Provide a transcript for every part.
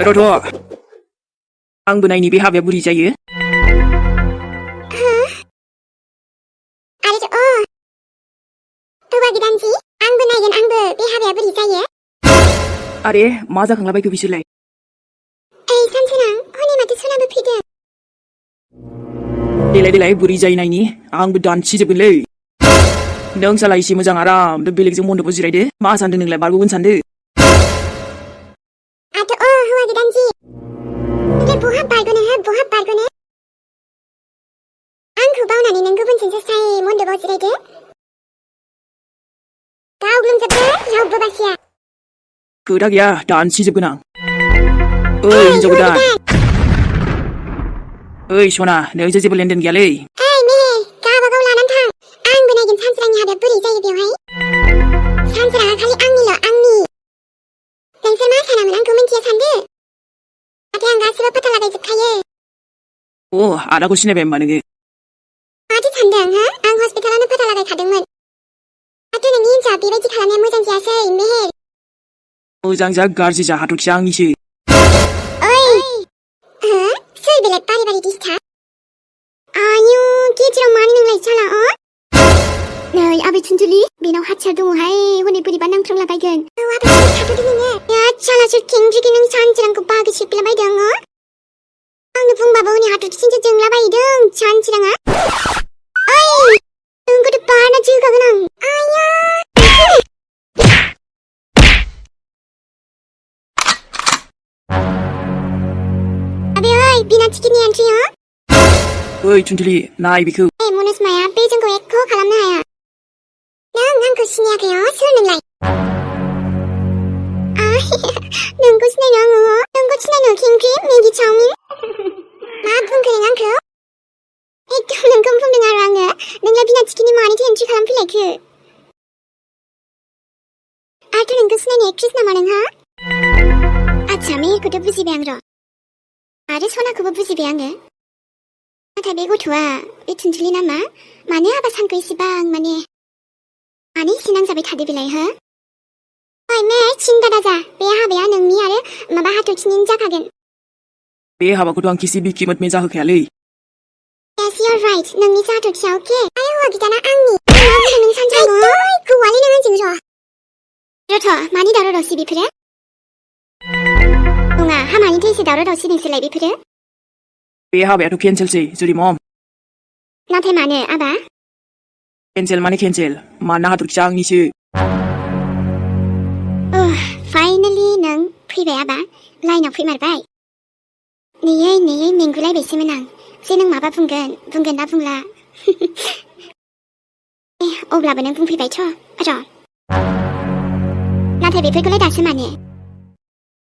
रथ' आंबो नायनि बे हाबाया बोरै जायो। आंबो नायगोन आंबो बे हाबाया बोरै जायो। आरे मा जाखांलाबायखो बिसोरलाय? ओइ सानसोरां हनै माथो सनाबो फैदों। देलाय बोरै जायो नायनि आंबो दानसिजोबगोनलै। नों साला एसे मोजां आराम बेलेगजों मन्दपाव जिरायदो। मा सानदों नोंलाय बारग'गोन सानदो? हौवा गोदानजि नोंलाय बहा बारग'नो आंखौ बावनानै नों गुबुनजों साय मन्दपाव जिरायदो। गावग्लुंजोबदो रावबो बासिया। खोथा गैया दानसिजोबगोन आं। ओइ हिनजाव गोदान, ओइ सना नोंजों जेबो लेनदेन गैयालै। ओइ मेहे गावबागाव लानानै थां। आंबो नायगोन सानसोरांनि हाबाया बोरै जायो बेवहाय। सानसोराङा खालि आंनि। नोंसोर मा सानामोन आंखौ मिन्थिया सानदो? नाथाय आं गासिबो पता लागायजोबखायो। आदाखौ सिनायबाय होमबा नोङो? माथो सानदों हो? आं हस्पिटालावनो पता लागायखादोंमोन। माथो नोंनि हिनजावा बेबायदि खालामनाया मोजां जायासै मेहेर। मोजां जा गाज्रि जा हाथरखिया आंनिसो। सोर बेलाय बारि डिस्टार्ब? आयु गेजेराव मानो नोंलाय साला नै आबै थुनथुलि बेनाव हाथियार दङहाय हनै बोरैबा नांफ्रांलाबायगोन। आबै थाथ'दो नोङो। सालासो खेंख्रिखि नों सानसोरांखौ बागो सेफ्लेलाबायदों। आंनो बुंबाबो हनै हाथरखिजोंसो जोंलाबायदों सानसोराङा। नोंखौथ' बारना जोगागोन आं। आया आबे ओइ बिना टिकेटनि एन्ट्रि हो? ओइ थुनथुलि नाय बेखौ। मनजमाया बे जोंखौ एख' खालामनो हाया। नों आंखौ सिनायाखै सोर नोंलाय? नोंखौ सिनायनो आङो नोंखौ सिनायनो खेंख्रि मेगि चावमिन। मा बुंखो नों आंखौ? एकदम नोंखौ बुंदों आरो आङो। नोंलाय बिना टिकेटनि मानिथो एन्ट्रि खालामफैलायखो? आरोथ' नोंखौ सिनायनो एक्ट्रेस नामा नोंहा? आच्छा मेहेरखौथ' बुजिबाय आं र'। आरो सनाखौबो बुजिबाय आङो। नाथाय बे गथ'आ बे थुनथुलि नामा मानो हाबा सानखौ इसेबां मानो एसे नांजाबाय थादो बेलाय हो? ओइ मे सिन्था दाजा बे हाबाया नोंनि आरो माबा हाथरखिनि जाखागोन। बे हाबाखौथ' आं किसि बिखि मत में जाहोखायालै। Yes, you're right. नोंनि हाथरखिया अके। आरो हौवा गोदाना आंनि। मा बुंदों नों सानसोरां? गौवालै नों आंजों र'। रथ' मानि दावराव दावसि बेफोरो? नङा हामानिथ' एसे दावराव दावसि नोंसोरलाय बेफोरो? बे हाबायाथ' केन्सेलसै जुरि मम। नाथाय मानो आबा? केन्सेल माने केन्सेल। मानोना हाथरखिया आंनिसो। फाइनालि नों फैबाय आबा। लाइनाव फैमारबाय। नेयै मेंगुलायबायसोमोन आं। जे नों माबा बुंगोन ना बुंला। अब्लाबो नों बुंफैबायथ' र'। नाथाय बेफोरखौलाय दासो मानो?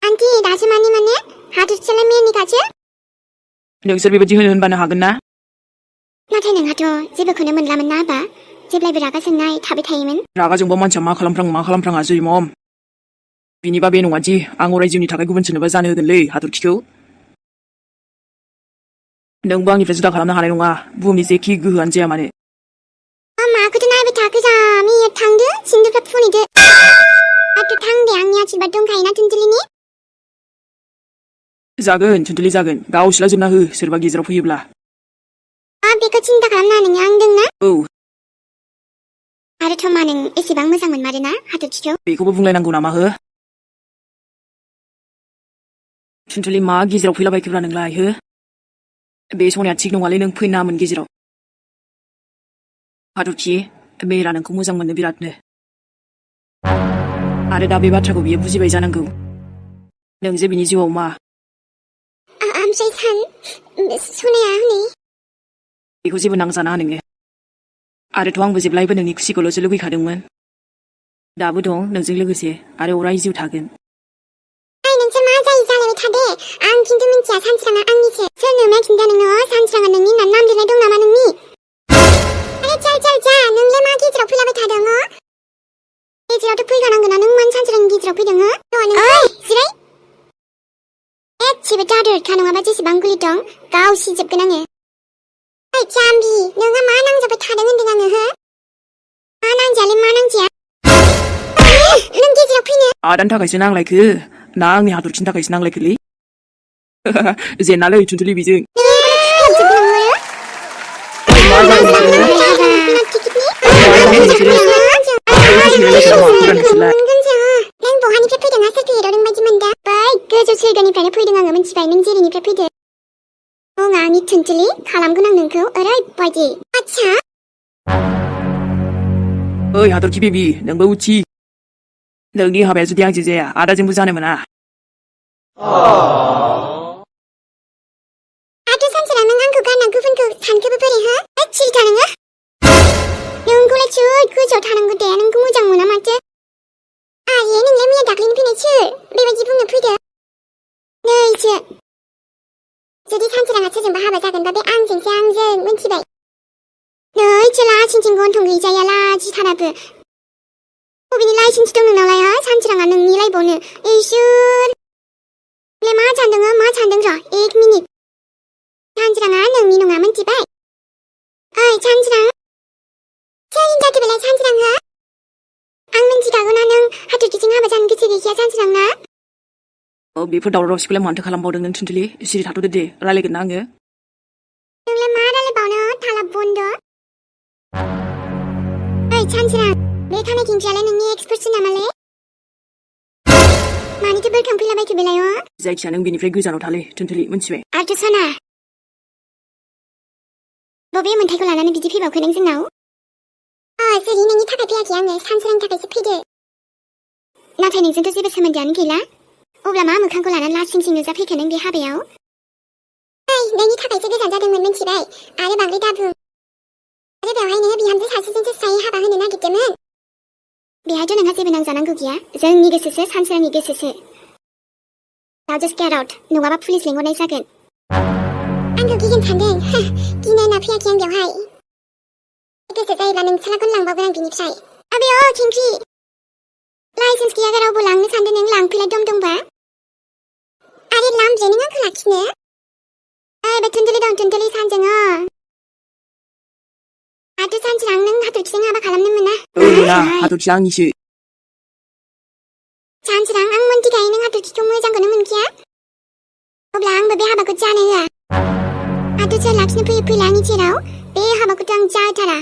आन्टी दासो माने हाथरखियालाय मेहेरनिखासो। नोंसोर बेबायदि होनबानो हागोन ना? नाथाय नोंहाथ' जेबोखौनो मोनलामोन ना आबा? जेब्लायबो रागा जोंनाय थाबाय थायोमोन। रागा जोंबा मानसिया मा खालामफ्राङा जुरि मम। बिनिबा बे नङा दि आं अराय जिउनि थाखाय गुबुन सोरनोबा जानो होगोनलै हाथरखिखौ। नोंबो आंनिफ्राय जुदा खालामनो हानाय नङा बुहुमनि जेखि गोहोआनो जाया मानो। माखौथो नायबाय थाखो जामि थांदो सिन्दुरफ्रा फुनहैदो। थां दे आंनि आशीर्बाद दंखायोना थुनथुलिनि। जागोन थुनथुलि जागोन गाव सिलाजोबना हो सोरबा गेजेराव फैयोब्ला। बेखौ चिन्ता खालामनाङा नोङो आं दंना। औ। आरोथ' मा नों एसेबां मोजां मोनमारोना हाथरखिखौ? बेखौबो बुंलायनांगौ नामा हो? थुनथुलि मा गेजेराव फैलाबायखोब्रा नोंलाय हो? बे सनाया थिग नङालै नों फैनो नाङामोन गेजेराव। हाथरखि मेहेरा नोंखौ मोजां मोनो बिरादनो। आरो दा बे बाथ्राखौ बियो बुजिबाय जानांगौ। नों जे बिनि जिउआव मा? ओमफ्राय सनाया हनै बेखौ जेबो नांजानाङा नोङो। आरोथ' आंबो जेब्लायबो नोंनि खुसिखौल'सो लुगैखादोंमोन। दाबो दं नोंजों लोगोसे आरो अराय जिउ थागोन। नोंसोर मा जायो जालायबाय थादे। आं खिन्थु मिन्थिया सानसोराङा आंनिसो। सोरनो मा खिन्था नोङो सानसोराङा नोंनि होनना नाम लिरनाय दं नामा नोंनि? आरे चल जा नोंलाय मा गेजेराव फैलाबाय थादों हो? गेजेरावथ' फैखानांगोना नों मानो सानसोरांनि गेजेराव फैदों हो? जिराय। एसेबो दादोरखा नङाबा जेसेबां गुलि दं गावसिजोबगोन आङो। ओइ जाम्बि नोंहा मा नांजाबाय थादों होनदों आङो हो? मा नांजायालै मा नांजाया? नों गेजेराव फैनो? आदानि थाखायसो नांलायखो ना आंनि हाथरखिनि थाखायसो नांलायखोलै? 제날의 춘틀리 비증. 랭보 하니까 피드 나서트 이러는 마지만다. 빠이 그저 슬간이फ्रायनो फैदों आङो मिथिबाय नों जेरैनिफ्राय फैदो. आंनि 춘틀리 खालामगोन आं नोंखौ ओरैबायदि. आच्छा. 어이 하들 기비비 능보 우치. 너니 하베 주디 양지제야 아다증부 자네문아. 아주 산지랑 능 한국 가나 구분그 산급을 버리 허? 치리 타는 거? 능구래 출 그저 타는 건데 능 구무장무나 맞지? 아 얘는 레미에 닥리는 피네 출 레바지 붕는 풀드. 네 이제 저디 산지랑 아차증 바하바 작은 밥에 앙증 앙증 문치바이. 네 이제 라친친 건통그 이자야 라지 타나브. 호빈이 라이신치 동능 나라야 산지랑 아능 니라이 보는 이슈. ले मा छान्दों र 1 मिनिट सानजिराङा नोंनि नङा मोनथिबाय ओइ सानजिरां सोर हिनजावखौ बेलाय सानजिरां हो आं मोनथिखागौना नों हाथरखिजों हाबा जानो गोसो गैखाया सानजिरां ना बेफोर दावराव-दावसिखौलाय मानोथो खालामबावदों नों 춘틀리 सिरि थाथ'दो दे रायलायगोन ना आङो नोंलाय मा रायलायबावनो थाला बन्द ओइ सानजिरां बे खानाय खिंख्रियालाय नोंनि एक्सपोर्टसो नामालै मानिथो बोरखांफैलाबायखो बेलाय जायखिया नों बेनिफ्राय गोजानाव थालै 춘틀리 मोनथिबाय आरो सना बबे मोन्थाइखौ लानानै बिदि फैबावखो नों जोंनाव जेरै नोंनि थाखाय फैयाखै आङो सानजिरांनि थाखायसो फैदो नाथाय नोंजोंथ' जेबो सोमोन्दोआनो गैला अब्ला मा मोखांखौ लानानै लासिं नुजाफैखो नों बे हाबायाव नोंनि थाखायसो गोजान जादोंमोन मोनथिबाय आरो बांद्राय दाबुं आरो बेवहाय नोङो बिहामजो सासेजोंसो स्रायै हाबा होनो नागिरदोंमोन बेहायथ' नोंहा जेबो नांजानांगौ गैया जोंनि गोसोसो सानजिरांनि गोसोसो Now just get out नङाबा पुलिस लेंहरनाय जागोन आंखौ गिगोन सानदों गिनो होनना फैयाखै आं बेवहाय गोसो जायोब्ला नोंसोरखौनो लांबावगोन आं बिनिफ्राय आबे खिंख्रि लाइसेन्स गैयाबा रावबो लांनो सानदों नों लांफैलाय दंबा आरो लामजे नों आंखौ लाखिनो बे 춘틀리 दं 춘틀리 सानजों आरो सानजिरां नों हाथरखिजों हाबा खालामनो मोना मोना हाथरखिया आंनिसो सानजिरां आं मोनथिखायो नों हाथरखिखौ मोजांखौनो मोनखाया अब्ला आंबो बे हाबाखौ जानो होआ आरो सोर लाखिनो फैयो फैला आंनि सेराव बे हाबाखौथ' आं जाहोथारा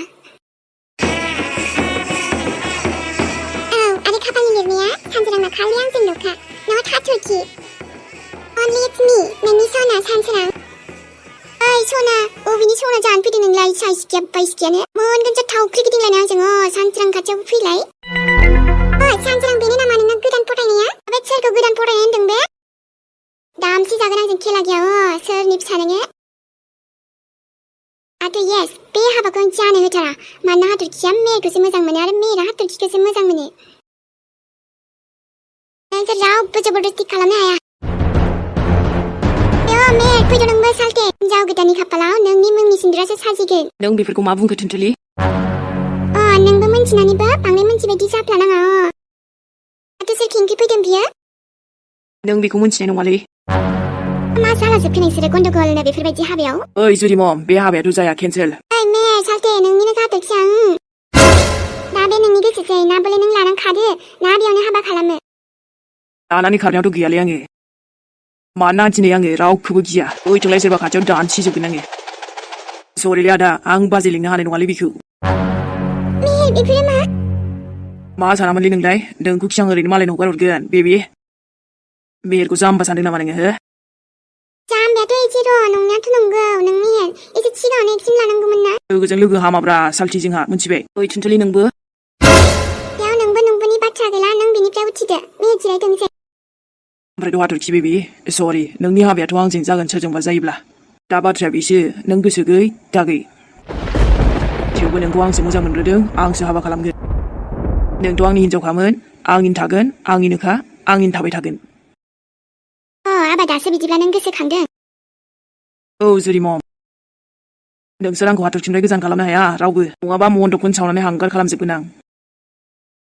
आरो खाफालनि लिरनाया सानजिरांना खालि आंजोंल'खा नट हाथरखि only it's me नोंनि सना सानजिरां ओइ सना बबेनि सना जानो फैदों नोंलाय साइसकिया बाइसकियानो मोनगोन जा थावख्रि गिदिंलायनो आंजों सानजिरां खाथियाव फैलाय सानजिरां बेनो नामा नोंना गोदान फरायनाया बे सोरखौ गोदान फरायनो होनदों बे दामसि जागोन आंजों खेला गैया सोरनि फिसा नोङो आरो येस बे हाबाखौ आं जानो होथारा मानोना हाथरखिया मेरखौसो मोजां मोनो आरो मेरा हाथरखिखौसो मोजां मोनो नोंसोर रावबो जबरदस्ति खालामनो हाया मेर फैद' नोंबो सालथे हिनजाव गोदाननि खाफालाव नोंनि मुंनि सिन्दुरासो साजिगोन नों बेफोरखौ मा बुंखो 춘틀리 नोंबो मोनथिनानैबो बांद्राय मोनथिबायदि जाफ्लानाङा आरो सोर खिंख्रि फैदों बियो नों बेखौ मोनथिनाय नङालै मा जालाजोबखो नोंसोरो गन्दगलनो बेफोरबायदि हाबायाव ओइ जुरि मम बे हाबायाथ' जाया केन्सेल ओइ मेर सालथे नोंनिनो हाथरखिया दा बे नोंनि गोसोसै ना बले नों लानानै खादो ना बेयावनो हाबा खालामो लानानै खारनायावथ' गैयालै आङो मानोना दिनै आङो रावखौबो गिया ओइथोंलाय सोरबा खाथियाव दानसिजोबगोन आङो सरिलै आदा आं बाजै लिंनो हानाय नङालै बेखौ मेर बेफोरो मा सानामोनलै नोंलाय नोंखौ खि आं ओरैनो मालायनाव हगारहरगोन बेबि मेहेरखौ जाम्बा सानदों नामा नोङो जाम्बायाथ' एसे नंनायाथ' नंगौ नों मेहेर एसे सिगाङावनो एक्सिन लानांगौमोन ना लोगोजों लोगो हामाब्रा सालथि जोंहा मोनथिबाय ओइ 춘틀리 नोंबो बेयाव नोंबोनि बाथ्रा गैला नों बेनिफ्राय उथिदो मेहेर जिरायथोंसै ओमफ्रायथ' हाथरखि बेबि सरि नोंनि हाबायाथ' आंजों जागोन सोरजोंबा जायोब्ला दा बाथ्राया बेसो नों गोसो गै दा गै थेवबो नोंखौ आंसो मोजां मोनग्रोदों आंसो हाबा खालामगोन नोंथ' आंनि हिनजावखामोन आंनिनो थागोन आंनिनोखा आंनिनो थाबाय थागोन आबा दासो बिदिब्ला नों गोसोखांदों औ जुरि मम नोंसोर आंखौ हाथरखिनिफ्राय गोजान खालामनो हाया रावबो नङाबा मन्दपखौनो सावनानै हांगार खालामजोबगोन आं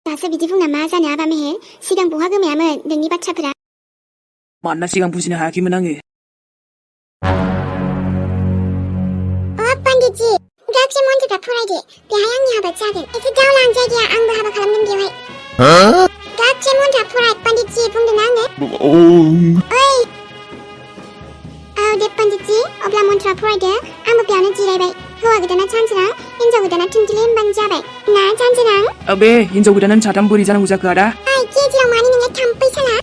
दासो बिदि बुंना मा जानो आबा मेहेर सिगां बहा गोमायामोन नोंनि बाथ्राफोरा मानोना सिगां बुजिनो हायाखैमोन आङो पण्डितजी गाबसे मन्त्रफ्रा फरायदो बेहाय आंनि हाबा जागोन एसे दावलां जायगाया आंबो हाबा खालामगोन बेवहाय गाबसे मन्त्र फराय पण्डितजी बुंदों आङो ओइ फरायदो आंबो बेयावनो जिरायबाय हौवा गोदाना सानसेरां हिनजाव गोदाना थुनथिलि होनबानो जाबाय ना सानसेरां अबे हिनजाव गोदानानो साथाम बोरै जानांगौ जाखो आदा ओइ केजियाव मानि नोंलाय थाम्फै साला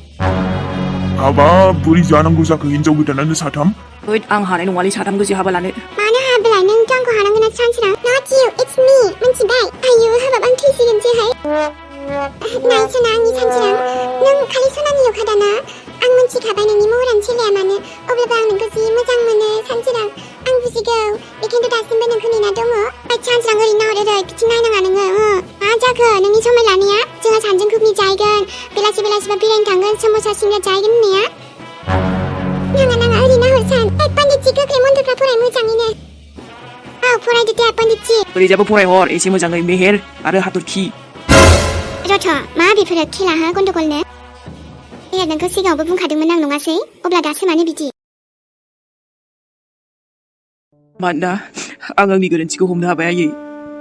हाबाब बोरै जानांगौ जाखो हिनजाव गोदानानो साथाम ओइ आं हानाय नङालै साथाम गोजो हाबा लानो मानो हाबालाय नोंथ' आंखौ हानांगोन ना सानसेरां not you it's me मिन्थिबाय आयु हाबाब आं थैसिगोनसोहाय नाय सना आंनि सानसेरां नों खालि सनानिल' खादाना आं मिन्थिखाबाय नोंनि महरानो सोलाया मानो अब्लाबो आं नोंखौ जि मोजां मोनो सानसेरां आं बुजिगौ बेखायनोथ' दासिमबो नोंखौ नेना दङ ओइ सानसेरां ओरैनो नाहर ओरै बिथिं नायनाङा नोङो मा जाखो नोंनि समाय लानाया जोंहा सानजों खुबनि जाहैगोन बेलासिबा बेरायनो थांगोन समोसा सिंग्रा जाहैगोन होननाया नाङा ओरैनो नाहर सान ओइ पण्डितजि गोख्रै मन्त्रफ्रा फराय मोजाङैनो औ फरायदो दे पण्डितजि ओरैजाबो फरायहर एसे मोजाङै मेहेर आरो हाथरखि रथ' मा बेफोरो खेला हो गन्दगलनो ए नोंखौ सिगाङावबो बुंखादोंमोन आं नङासै अब्ला दासो मानो बिदि मानोना आं आंनि गोरोन्थिखौ हमनो हाबाय आयै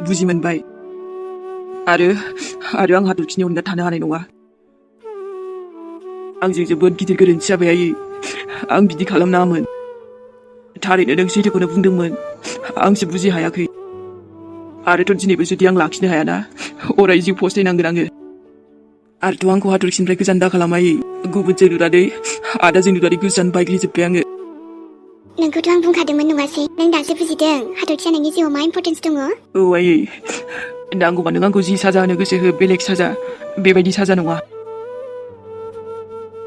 बुजि मोनबाय आरो आं हाथरखिनि अनगा थानो हानाय नङा आंजों जोबोद गिदिर गोरोन्थि जाबाय आयै आं बिदि खालामनाङामोन थारैनो नों सैथोखौनो बुंदोंमोन आंसो बुजि हायाखै आरोथ' दिनैबो जुदि आं लाखिनो हायाना अराय जिउ फस्थायनांगोन आङो आरोथ' आंखौ हाथरखिनिफ्राय गोजान दा खालामायै गुबुनजों नुनानै आदाजों नुनानै गोजान बायग्लिजोब्बाय आङो नोंखौथ' आं बुंखादोंमोन नङासै नों दासो बुजिदों हाथरखिया नोंनि जिउआव मा इम्परटेन्स दङ औ आयै नांगौबा नों आंखौ जि साजा होनो गोसो हो बेलेग साजा बेबायदि साजा नङा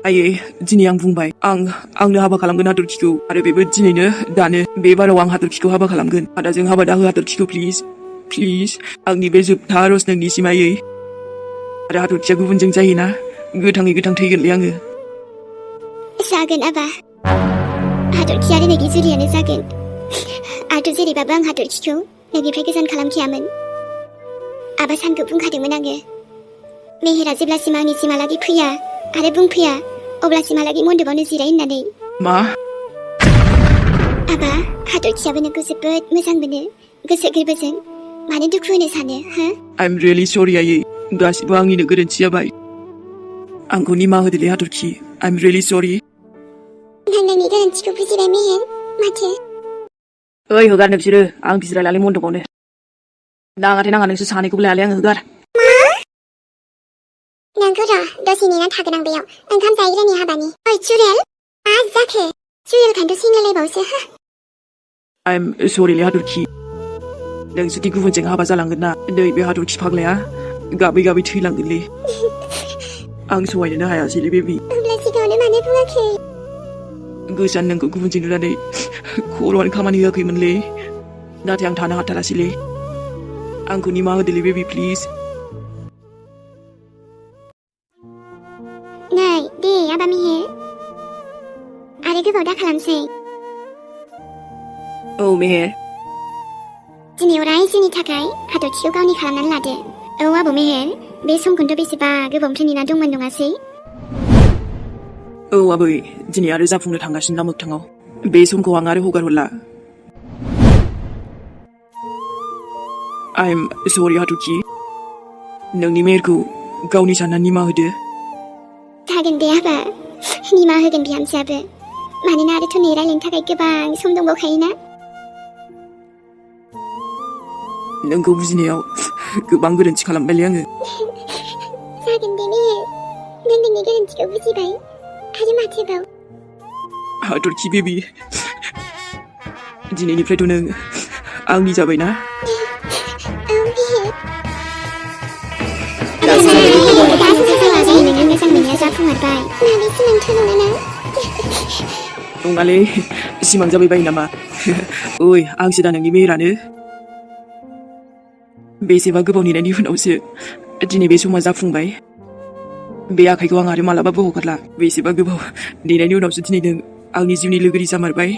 आयै दिनै आं बुंबाय आंनो हाबा खालामगोन हाथरखिखौ आरो बेबो दिनैनो दानो बे बाराव आं हाथरखिखौ हाबा खालामगोन आदाजों हाबा दाहो हाथरखिखौ प्लिज आंनि बे जोबथा आरज नोंनिसिम आयै आरो हाथरखिया गुबुनजों जायोना गोथाङै गोथां थैगोनलै आङो जागोन आबा हाथरखि आरो नोंनि जुलियानो जागोन आरो जेरैबाबो आं हाथरखिखौ नोंनिफ्राय गोजान खालामखायामोन आबा सानखौ बुंखादोंमोन आङो मेहेरा जेब्लासिम आंनि सिमालागै फैया आरो बुंफैया अब्लासिमहालागै मन्दपावनो जिराय होननानै मा आबा हाथरखियाबो नोंखौ जोबोद मोजां मोनो गोसो गोरबोजों मानो दुखु होनो सानो हो I'm really sorry आयै गासिबो आंनिनो गोरोन्थि जाबाय आंखौ निमाहा होदोलै हाथरखि I'm really sorry नों नोंनि गोरोन्थिखौ बुजिबाय मेहेर माथो ओइ हगार नोंसोरो आं बिजिरायलालै मन्दपावनो नाङा नोंसोर सानैखौबो लायालै आं हगार नोंखौ र' दसे नेना थागोन आं बेयाव ओंखाम जाहैग्रानि हाबानि ओइ चुरेल मा जाखो चुरेलखायनोथ' सिंलायलायबावसो I'm sorryलै हाथरखि नों जुदि गुबुनजों हाबा जालांगोन ना नै बे हाथरखि फाग्लाया गाबै थैलांगोनलै आं सहायनोनो हायासैलै बेबि अब्ला सिगाङावनो मानो बुङाखै गोजान नोंखौ गुबुनजों नुनानै खर'आनो खामानि होआखैमोनलै नाथाय आं थानो हाथारासैलै आंखौ निमाहा होदोलै बेबि प्लिज नै दे आबा मेहेर आरो गोबाव दा खालामसै औ मेहेर दिनै अरायजोंनि थाखाय हाथरखिखौ गावनि खालामनानै लादो औ आबौ मेहेर बे समखौनोथ' बेसेबा गोबावनिफ्राय नेना दंमोन नङासै औ आबै दिनै आरो जाफुंनो थांगासिनो ना मोगथाङाव बे समखौ आं आरो हगार हरला I'm sorry हाथरखि नोंनि मेहेरखौ गावनि सानना निमाहा होदो जागोन दे आबा निमाहा होगोन बिहामजोआबो मानोना आरोथ' नै रायलायनो थाखाय गोबां सम दंबावखायोना नोंखौ बुजिनायाव गोबां गोरोन्थि खालामबायलै आङो जागोन दे मेहेर नों नोंनि गोरोन्थिखौ बुजिबाय आरो माथोबाव हाथरखि बेबि दिनैनिफ्रायथ' नों आंनि जाबायना नङालै सिमां जाबाय बायो नामा ओइ आंसो दा नोंनि मेहेरानो बेसेबा गोबाव नेनायनि उनावसो दिनै बे समा जाफुंबाय बे आखाइखौ आं आरो मालाबाबो हगारला बेसेबा गोबाव नेनायनि उनावसो दिनै नों आंनि जिउनि लोगोरि जामारबाय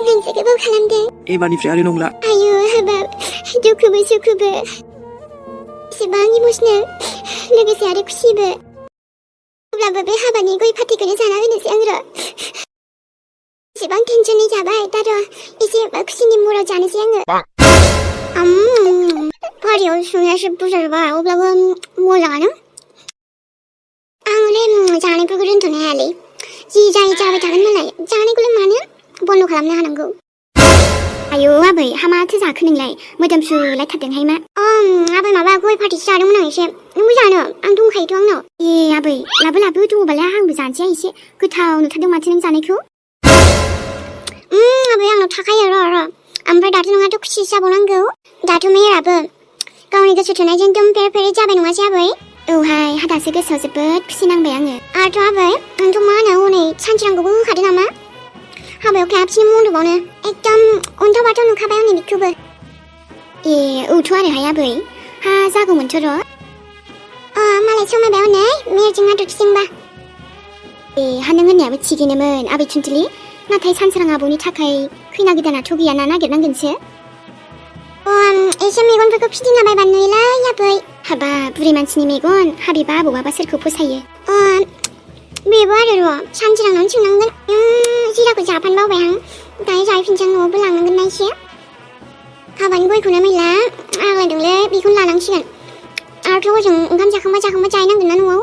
नोंसो गोबाव खालामदों एबारनिफ्राय आरो नंला आयु हाबाब दुखुबो सुखुबो एसेबां इमोसनेल लोगोसे आरो खुसिबो अब्लाबो बे हाबानि गय फाथैखौनो जाना होनोसै आं र' एसेबां टेनसनै जाबाय दा र' एसे खुसिनि महराव जानोसै आङो फारियाव संनायासो बुरजा जाबाय अब्लाबो मोजाङानो आं हले जानायफोरखौ दोनथ'नो हायालै जि जायो जाबाय थागोन मालाय जानायखौलाय मानो बन्द' खालामनो हानांगौ आयौ आबै हामाथो जाखो नोंलाय मोदोमफ्रुलायथारदोंहाय मा आबै माबा गय फाथैसो जादोंमोन आं एसे नोंबो जानो आं दंखायोथ' आंनाव ए आबै लाबो दङबालाय आंबो जानोसै एसे गोथाव नुथारदों माथो नों जानायखौ आबै आंनाव थाखायो र' ओमफ्राय दाथ' नोंहाथ' खुसिसो जाबावनांगौ दाथ' मेहेराबो गावनि गोसो थोनायजों एकदम फेरे जाबाय नङासै आबै औहाय दासो गोसोआव जोबोद खुसि नांबाय आङो आरोथ' आबै आंथ' मा होनो हनै सानसेरांखौबो होखादों नामा हाबायाव खेबसेनो मन्दपावनो एकदम अन्थाव बाथाव नुखाबाय आंनि बेखौबो ए औथ' आरोहाय आबै जागौमोनथ' र' मालाय समायबाय हनै मेहेरजों हाथरखिजोंबा ए नों होननायाबो थिगैनोमोन आबै थुनथुलि नाथाय सानसोरां आबौनि थाखाय खैना गोदानाथ' गैयाना नागिरनांगोनसो एसे मेगनफोरखौ फिदिंला बायबानो नुयोलै आबै हाबा बुरै मानसिनि मेगन हाबिबा आबौआबा सोरखौ फसायो बेबो आरो र' सानसोरांनावनो सोंनांगोन जिराखौ जाफानो बावबाय आं दायो जाहैफिनसै न'आवबो लांनांगोन ना एसे हाबानि गयखौनो मैला आग्लायदोंलै बेखौनो लानांसिगोन आरोथ' हजों ओंखाम जाखांबा जाहैनांगोन ना न'आव